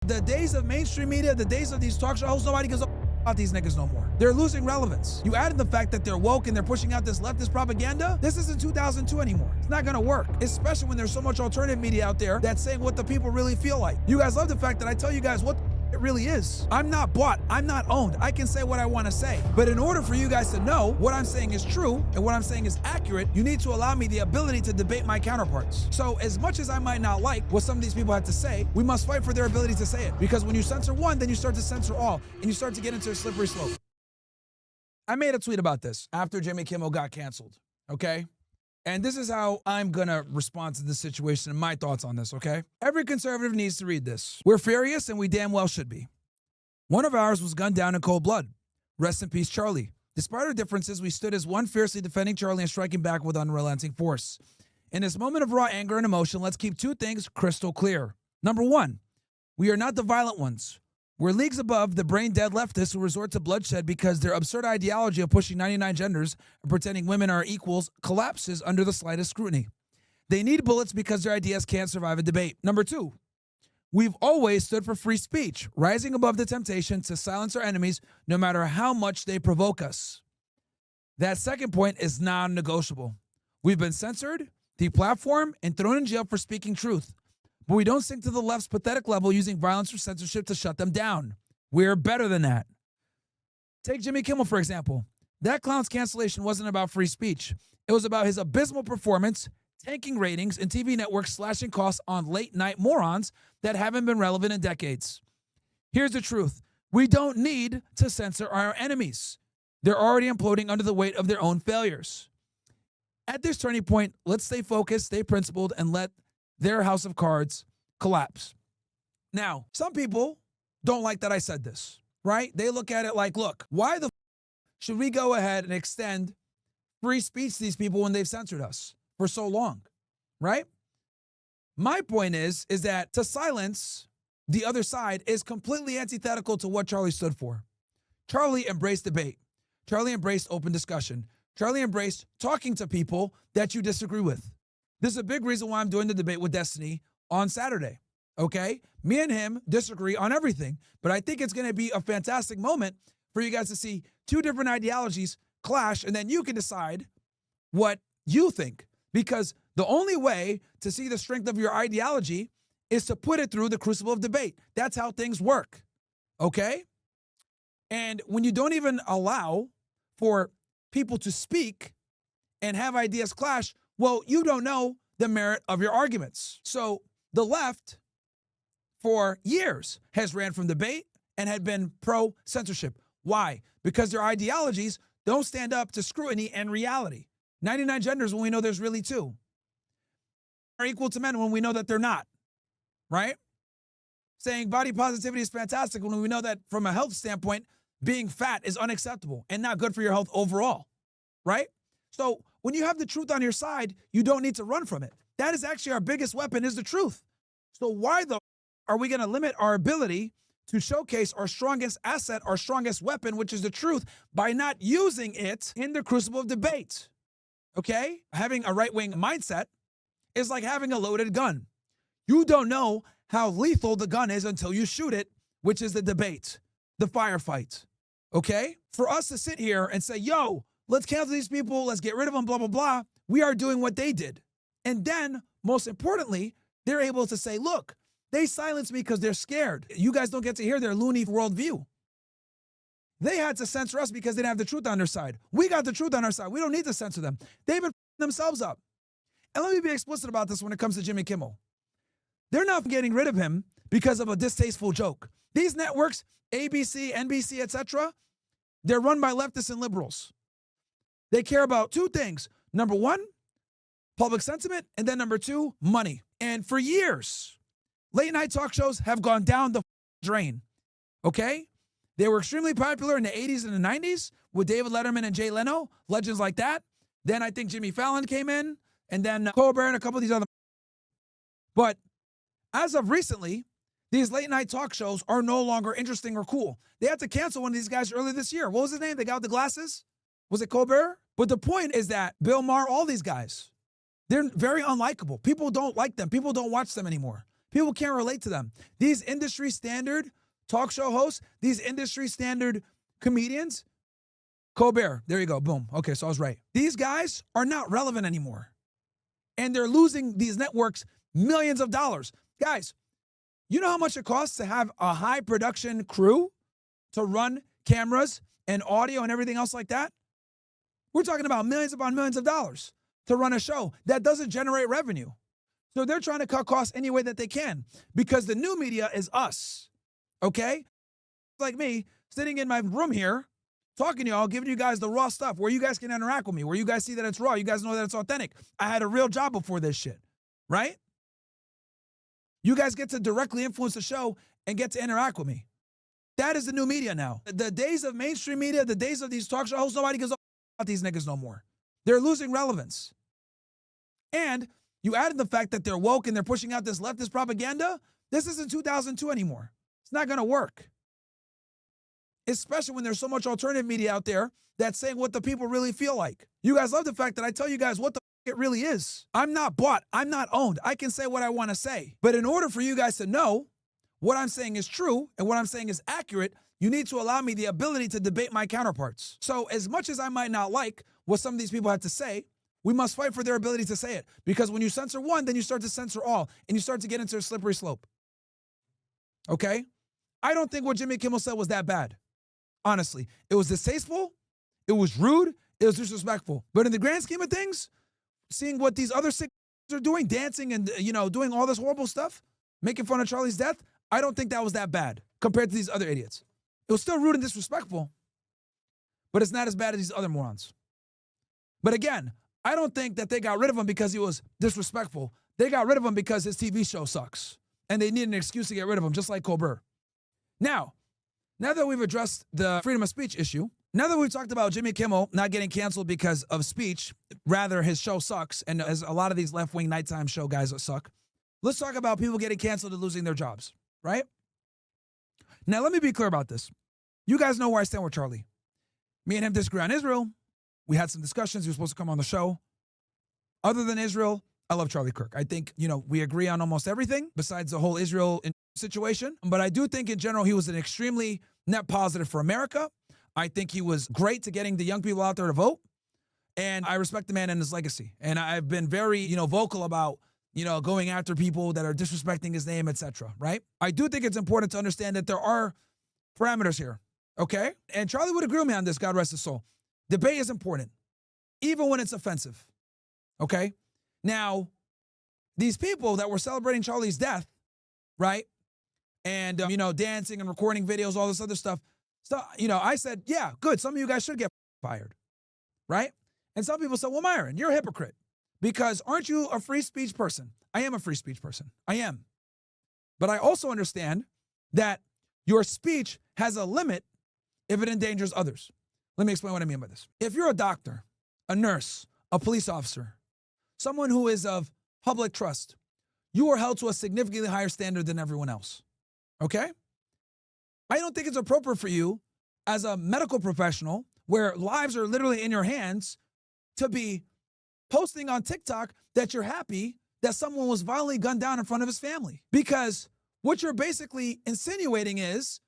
The days of mainstream media, the days of these talk show hosts, nobody gives a about these niggas no more. They're losing relevance. You added the fact that they're woke and they're pushing out this leftist propaganda. This isn't 2002 anymore. It's not gonna work, especially when there's so much alternative media out there that's saying what the people really feel like. You guys love the fact that I tell you guys what it really is. I'm not bought. I'm not owned. I can say what I want to say. But in order for you guys to know what I'm saying is true and what I'm saying is accurate, you need to allow me the ability to debate my counterparts. So as much as I might not like what some of these people have to say, we must fight for their ability to say it. Because when you censor one, then you start to censor all, and you start to get into a slippery slope. I made a tweet about this after Jimmy Kimmel got canceled, okay? And this is how I'm gonna respond to this situation and my thoughts on this, okay? Every conservative needs to read this. We're furious, and we damn well should be. One of ours was gunned down in cold blood. Rest in peace, Charlie. Despite our differences, we stood as one, fiercely defending Charlie and striking back with unrelenting force. In this moment of raw anger and emotion, let's keep two things crystal clear. Number one, we are not the violent ones. We're leagues above the brain-dead leftists who resort to bloodshed because their absurd ideology of pushing 99 genders and pretending women are equals collapses under the slightest scrutiny. They need bullets because their ideas can't survive a debate. Number two, we've always stood for free speech, rising above the temptation to silence our enemies no matter how much they provoke us. That second point is non-negotiable. We've been censored, deplatformed, and thrown in jail for speaking truth. But we don't sink to the left's pathetic level using violence or censorship to shut them down. We're better than that. Take Jimmy Kimmel, for example. That clown's cancellation wasn't about free speech. It was about his abysmal performance, tanking ratings, and TV networks slashing costs on late-night morons that haven't been relevant in decades. Here's the truth. We don't need to censor our enemies. They're already imploding under the weight of their own failures. At this turning point, let's stay focused, stay principled, and let their house of cards collapse. Now, some people don't like that I said this, right? They look at it like, look, why the should we go ahead and extend free speech to these people when they've censored us for so long, right? My point is that to silence the other side is completely antithetical to what Charlie stood for. Charlie embraced debate. Charlie embraced open discussion. Charlie embraced talking to people that you disagree with. This is a big reason why I'm doing the debate with Destiny on Saturday, okay? Me and him disagree on everything, but I think it's going to be a fantastic moment for you guys to see two different ideologies clash, and then you can decide what you think. Because the only way to see the strength of your ideology is to put it through the crucible of debate. That's how things work, okay? And when you don't even allow for people to speak and have ideas clash, well, you don't know the merit of your arguments. So the left, for years, has ran from debate and had been pro-censorship. Why? Because their ideologies don't stand up to scrutiny and reality. 99 genders when we know there's really two. Are equal to men when we know that they're not, right? Saying body positivity is fantastic when we know that from a health standpoint, being fat is unacceptable and not good for your health overall, right? So when you have the truth on your side, you don't need to run from it. That is actually our biggest weapon, is the truth. So why are we going to limit our ability to showcase our strongest asset, our strongest weapon, which is the truth, by not using it in the crucible of debate? Okay? Having a right-wing mindset is like having a loaded gun. You don't know how lethal the gun is until you shoot it, which is the debate, the firefight. Okay? For us to sit here and say, yo, let's cancel these people, let's get rid of them, blah, blah, blah, we are doing what they did. And then, most importantly, they're able to say, look, they silenced me because they're scared. You guys don't get to hear their loony worldview. They had to censor us because they didn't have the truth on their side. We got the truth on our side. We don't need to censor them. They've been themselves up. And let me be explicit about this when it comes to Jimmy Kimmel. They're not getting rid of him because of a distasteful joke. These networks, ABC, NBC, etc., they're run by leftists and liberals. They care about two things. Number one, public sentiment, and then number two, money. And for years, late night talk shows have gone down the drain, okay? They were extremely popular in the 80s and the 90s with David Letterman and Jay Leno, legends like that. Then I think Jimmy Fallon came in, and then Colbert and a couple of these other. But as of recently, these late night talk shows are no longer interesting or cool. They had to cancel one of these guys earlier this year. What was his name? The guy with the glasses? Was it Colbert? But the point is that Bill Maher, all these guys, they're very unlikable. People don't like them. People don't watch them anymore. People can't relate to them. These industry standard talk show hosts, these industry standard comedians, Colbert, there you go, boom. Okay, so I was right. These guys are not relevant anymore. And they're losing these networks millions of dollars. Guys, you know how much it costs to have a high production crew to run cameras and audio and everything else like that? We're talking about millions upon millions of dollars to run a show that doesn't generate revenue. So they're trying to cut costs any way that they can because the new media is us, okay? Like me, sitting in my room here, talking to y'all, giving you guys the raw stuff where you guys can interact with me, where you guys see that it's raw, you guys know that it's authentic. I had a real job before this shit, right? You guys get to directly influence the show and get to interact with me. That is the new media now. The days of mainstream media, the days of these talk show hosts, nobody gives a about these niggas no more. They're losing relevance. And you added the fact that they're woke and they're pushing out this leftist propaganda. This isn't 2002 anymore. It's not going to work. Especially when there's so much alternative media out there that's saying what the people really feel like. You guys love the fact that I tell you guys what the it really is. I'm not bought. I'm not owned. I can say what I want to say. But in order for you guys to know what I'm saying is true and what I'm saying is accurate, you need to allow me the ability to debate my counterparts. So as much as I might not like what some of these people have to say, we must fight for their ability to say it. Because when you censor one, then you start to censor all, and you start to get into a slippery slope. Okay? I don't think what Jimmy Kimmel said was that bad. Honestly. It was distasteful, it was rude, it was disrespectful. But in the grand scheme of things, seeing what these other sick are doing, dancing and, doing all this horrible stuff, making fun of Charlie's death, I don't think that was that bad compared to these other idiots. It was still rude and disrespectful, but it's not as bad as these other morons. But again, I don't think that they got rid of him because he was disrespectful. They got rid of him because his TV show sucks, and they need an excuse to get rid of him, just like Colbert. Now that we've addressed the freedom of speech issue, now that we've talked about Jimmy Kimmel not getting canceled because of speech, rather his show sucks, and as a lot of these left-wing nighttime show guys suck, let's talk about people getting canceled and losing their jobs, right? Now, let me be clear about this. You guys know where I stand with Charlie. Me and him disagree on Israel. We had some discussions. He was supposed to come on the show. Other than Israel, I love Charlie Kirk. I think, we agree on almost everything besides the whole Israel situation. But I do think in general, he was an extremely net positive for America. I think he was great to getting the young people out there to vote. And I respect the man and his legacy. And I've been very, vocal about, going after people that are disrespecting his name, etc. Right? I do think it's important to understand that there are parameters here. Okay? And Charlie would agree with me on this, God rest his soul. Debate is important, even when it's offensive. Okay? Now, these people that were celebrating Charlie's death, right? And, dancing and recording videos, all this other stuff. So, I said, yeah, good. Some of you guys should get fired. Right? And some people said, well, Myron, you're a hypocrite. Because aren't you a free speech person? I am a free speech person. I am. But I also understand that your speech has a limit if it endangers others. Let me explain what I mean by this. If you're a doctor, a nurse, a police officer, someone who is of public trust, you are held to a significantly higher standard than everyone else. Okay? I don't think it's appropriate for you as a medical professional where lives are literally in your hands to be posting on TikTok that you're happy that someone was violently gunned down in front of his family. Because what you're basically insinuating is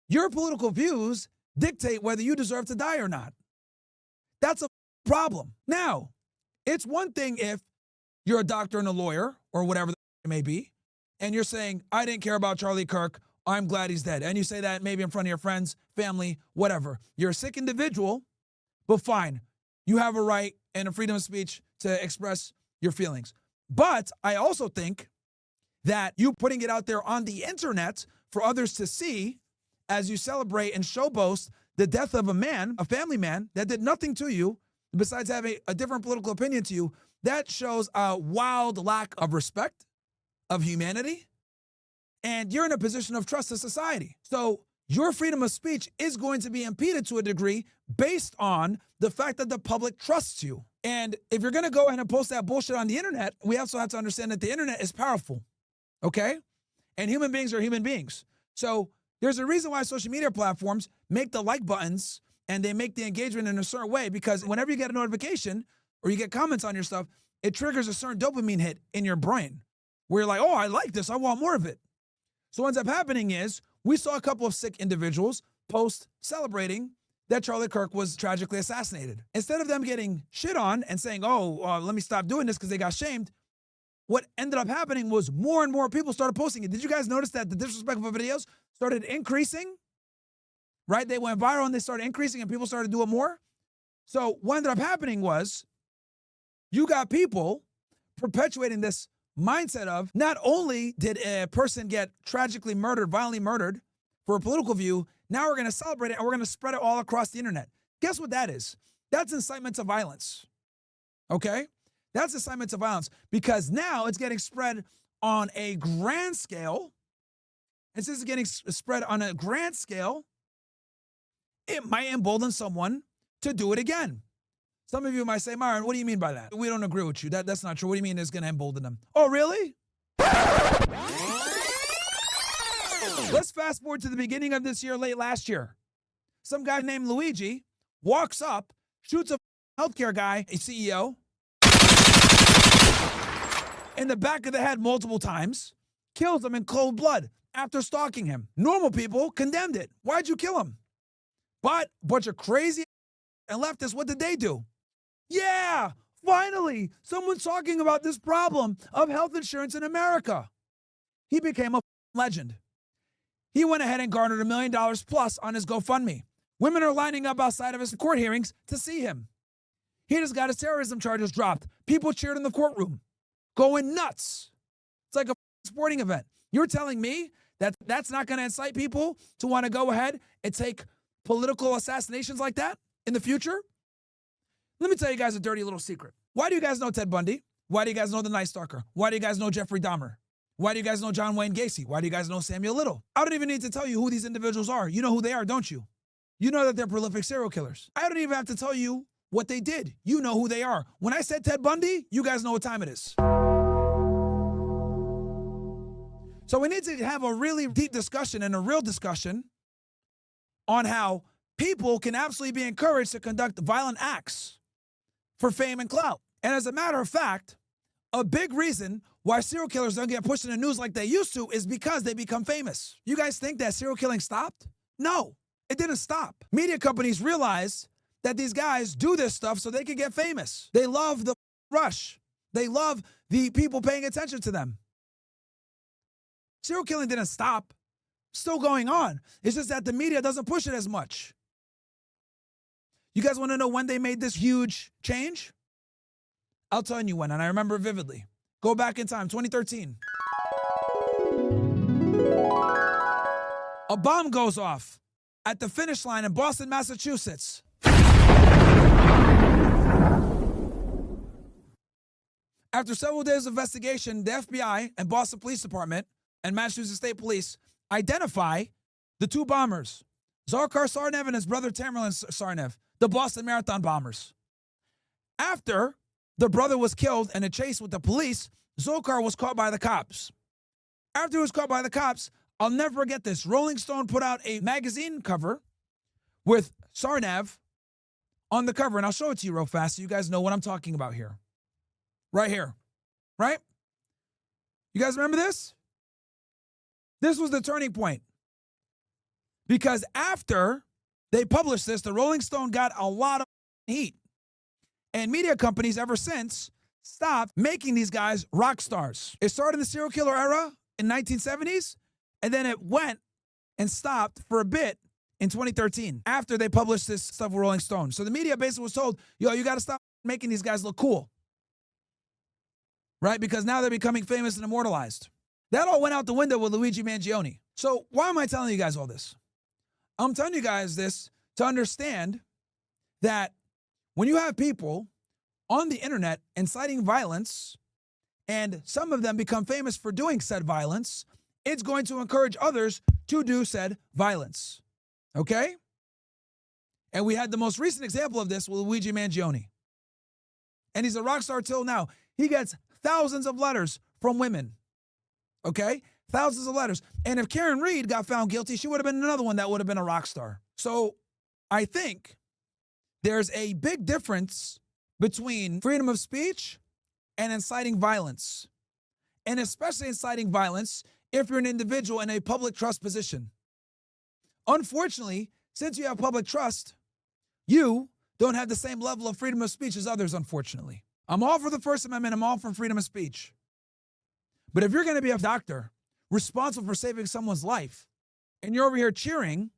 your political views dictate whether you deserve to die or not. That's a problem. Now, it's one thing if you're a doctor and a lawyer or whatever it may be, and you're saying, I didn't care about Charlie Kirk, I'm glad he's dead. And you say that maybe in front of your friends, family, whatever. You're a sick individual, but fine. You have a right and a freedom of speech to express your feelings. But I also think that you putting it out there on the internet for others to see as you celebrate and showboast the death of a man, a family man, that did nothing to you besides having a different political opinion to you, that shows a wild lack of respect, of humanity, and you're in a position of trust to society. So your freedom of speech is going to be impeded to a degree based on the fact that the public trusts you. And if you're going to go ahead and post that bullshit on the internet, we also have to understand that the internet is powerful, okay? And human beings are human beings. So there's a reason why social media platforms make the like buttons and they make the engagement in a certain way, because whenever you get a notification or you get comments on your stuff, it triggers a certain dopamine hit in your brain. where you're like, oh, I like this, I want more of it. So what ends up happening is we saw a couple of sick individuals post celebrating that Charlie Kirk was tragically assassinated. Instead of them getting shit on and saying, oh, let me stop doing this because they got shamed, what ended up happening was more and more people started posting it. Did you guys notice that the disrespectful videos started increasing? Right? They went viral and they started increasing and people started doing more. So what ended up happening was you got people perpetuating this mindset of not only did a person get tragically murdered, violently murdered for a political view, now we're going to celebrate it and we're going to spread it all across the internet. Guess what that is? That's incitement to violence. Okay? That's incitement to violence because now it's getting spread on a grand scale. And since it's getting spread on a grand scale, it might embolden someone to do it again. Some of you might say, Myron, what do you mean by that? We don't agree with you. That's not true. What do you mean it's going to embolden them? Oh, really? Let's fast forward to the beginning of this year, late last year. Some guy named Luigi walks up, shoots a healthcare guy, a CEO, in the back of the head multiple times, kills him in cold blood after stalking him. Normal people condemned it. Why'd you kill him? But a bunch of crazy and leftists, what did they do? Yeah, finally, someone's talking about this problem of health insurance in America. He became a legend. He went ahead and garnered $1 million plus on his GoFundMe. Women are lining up outside of his court hearings to see him. He just got his terrorism charges dropped. People cheered in the courtroom, going nuts. It's like a sporting event. You're telling me that that's not going to incite people to want to go ahead and take political assassinations like that in the future? Let me tell you guys a dirty little secret. Why do you guys know Ted Bundy? Why do you guys know the Night Stalker? Why do you guys know Jeffrey Dahmer? Why do you guys know John Wayne Gacy? Why do you guys know Samuel Little? I don't even need to tell you who these individuals are. You know who they are, don't you? You know that they're prolific serial killers. I don't even have to tell you what they did. You know who they are. When I said Ted Bundy, you guys know what time it is. So we need to have a really deep discussion and a real discussion on how people can absolutely be encouraged to conduct violent acts for fame and clout. And as a matter of fact, a big reason why serial killers don't get pushed in the news like they used to is because they become famous. You guys think that serial killing stopped? No, it didn't stop. Media companies realize that these guys do this stuff so they can get famous. They love the rush. They love the people paying attention to them. Serial killing didn't stop. Still going on. It's just that the media doesn't push it as much. You guys want to know when they made this huge change? I'll tell you when, and I remember vividly. Go back in time, 2013. A bomb goes off at the finish line in Boston, Massachusetts. After several days of investigation, the FBI and Boston Police Department and Massachusetts State Police identify the two bombers, Dzhokhar Tsarnaev and his brother Tamerlan Tsarnaev, the Boston Marathon bombers. After the brother was killed in a chase with the police, Dzhokhar was caught by the cops. After he was caught by the cops, I'll never forget this. Rolling Stone put out a magazine cover with Tsarnaev on the cover, and I'll show it to you real fast so you guys know what I'm talking about here. Right here, right? You guys remember this? This was the turning point. Because after they published this, the Rolling Stone got a lot of heat. And media companies ever since stopped making these guys rock stars. It started in the serial killer era in 1970s, and then it went and stopped for a bit in 2013 after they published this stuff with Rolling Stone. So the media basically was told, yo, you got to stop making these guys look cool. Right? Because now they're becoming famous and immortalized. That all went out the window with Luigi Mangione. So why am I telling you guys all this? I'm telling you guys this to understand that when you have people on the internet inciting violence, and some of them become famous for doing said violence, it's going to encourage others to do said violence. Okay? And we had the most recent example of this with Luigi Mangione. And he's a rock star till now. He gets thousands of letters from women. Okay? Thousands of letters. And if Karen Reed got found guilty, she would have been another one that would have been a rock star. So I think there's a big difference between freedom of speech and inciting violence. and especially inciting violence if you're an individual in a public trust position. Unfortunately, since you have public trust, you don't have the same level of freedom of speech as others, unfortunately. I'm all for the First Amendment. I'm all for freedom of speech. But if you're going to be a doctor responsible for saving someone's life, and you're over here cheering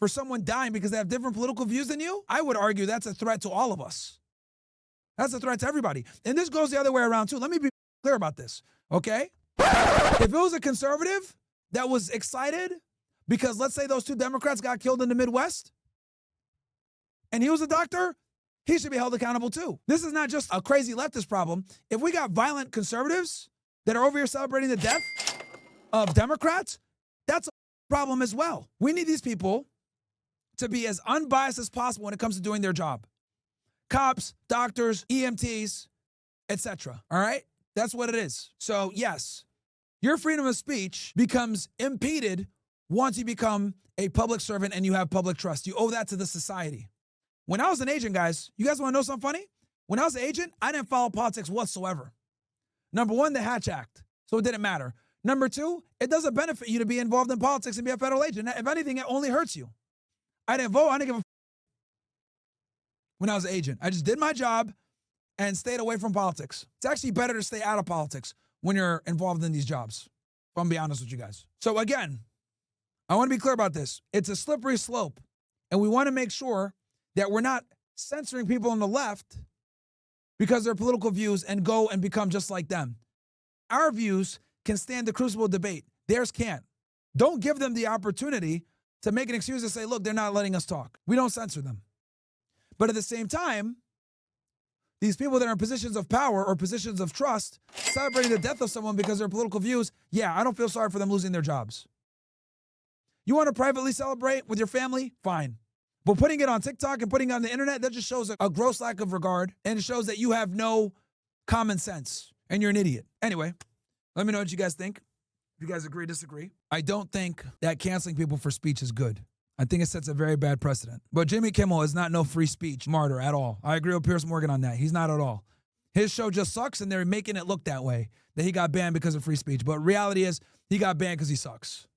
for someone dying because they have different political views than you, I would argue that's a threat to all of us. That's a threat to everybody. And this goes the other way around too. Let me be clear about this, okay? If it was a conservative that was excited because let's say those 2 Democrats got killed in the Midwest, and he was a doctor, he should be held accountable too. This is not just a crazy leftist problem. If we got violent conservatives that are over here celebrating the death of Democrats, that's a problem as well. We need these people to be as unbiased as possible when it comes to doing their job. Cops, doctors, EMTs, etc. All right? That's what it is. So yes, your freedom of speech becomes impeded once you become a public servant and you have public trust. You owe that to the society. When I was an agent, guys, you guys want to know something funny? When I was an agent, I didn't follow politics whatsoever. Number 1, the Hatch Act, so it didn't matter. Number 2, it doesn't benefit you to be involved in politics and be a federal agent. If anything, it only hurts you. I didn't vote. I didn't give a when I was an agent. I just did my job and stayed away from politics. It's actually better to stay out of politics when you're involved in these jobs, if I'm being honest with you guys. So again, I want to be clear about this. It's a slippery slope, and we want to make sure that we're not censoring people on the left because of their political views and go and become just like them. Our views can stand the crucible of debate. Theirs can't. Don't give them the opportunity to make an excuse to say, look, they're not letting us talk. We don't censor them. But at the same time, these people that are in positions of power or positions of trust celebrating the death of someone because of their political views, yeah, I don't feel sorry for them losing their jobs. You want to privately celebrate with your family? Fine. But putting it on TikTok and putting it on the internet, that just shows a gross lack of regard, and it shows that you have no common sense and you're an idiot. Anyway, let me know what you guys think. If you guys agree, disagree. I don't think that canceling people for speech is good. I think it sets a very bad precedent. But Jimmy Kimmel is not no free speech martyr at all. I agree with Piers Morgan on that. He's not at all. His show just sucks, and they're making it look that way, that he got banned because of free speech. But reality is, he got banned because he sucks.